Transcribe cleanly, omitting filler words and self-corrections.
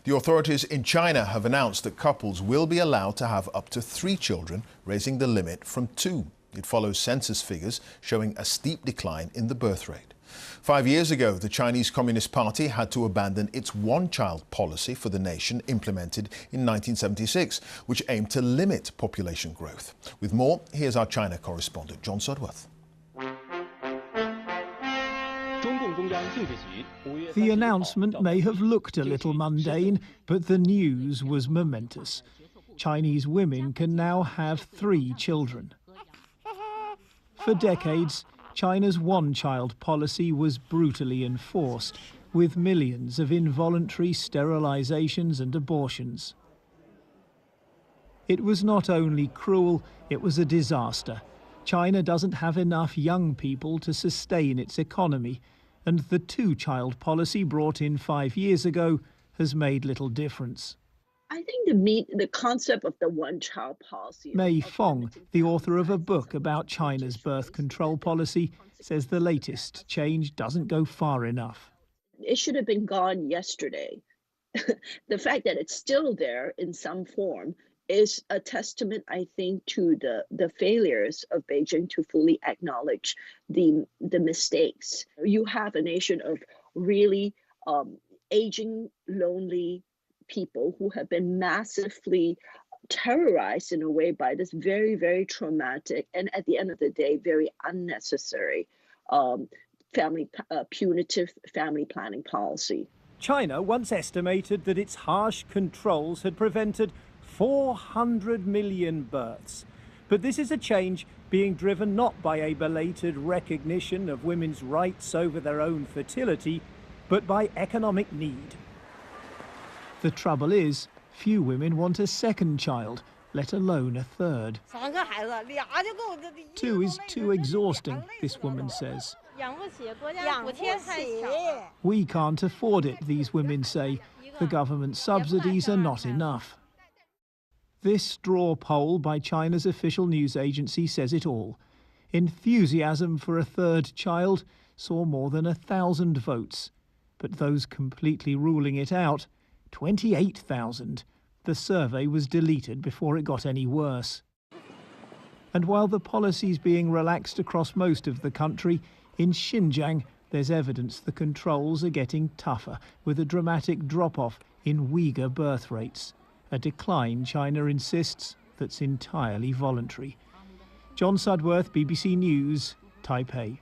The authorities in China have announced that couples will be allowed to have up to 3 children, raising the limit from 2. It follows census figures showing a steep decline in the birth rate. 5 years ago, the Chinese Communist Party had to abandon its one-child policy for the nation implemented in 1976, which aimed to limit population growth. With more, here's our China correspondent, John Sudworth. The announcement may have looked a little mundane, but the news was momentous. Chinese women can now have 3 children. For decades, China's one-child policy was brutally enforced, with millions of involuntary sterilizations and abortions. It was not only cruel, it was a disaster. China doesn't have enough young people to sustain its economy, and the 2-child policy brought in 5 years ago has made little difference. I think the concept of the one-child policy... Mei Fong, the author of a book about China's birth control policy, says the latest change doesn't go far enough. It should have been gone yesterday. The fact that it's still there in some form is a testament, I think, to the failures of Beijing to fully acknowledge the mistakes. You have a nation of really aging, lonely people who have been massively terrorized in a way by this very, very traumatic and at the end of the day, very unnecessary punitive family planning policy. China once estimated that its harsh controls had prevented 400 million births. But this is a change being driven not by a belated recognition of women's rights over their own fertility, but by economic need. The trouble is, few women want a second child, let alone a third. 2 is too exhausting, this woman says. We can't afford it, these women say. The government subsidies are not enough. This straw poll by China's official news agency says it all. Enthusiasm for a third child saw more than 1,000 votes. But those completely ruling it out, 28,000. The survey was deleted before it got any worse. And while the policy's being relaxed across most of the country, in Xinjiang there's evidence the controls are getting tougher, with a dramatic drop-off in Uyghur birth rates, a decline China insists that's entirely voluntary. John Sudworth, BBC News, Taipei.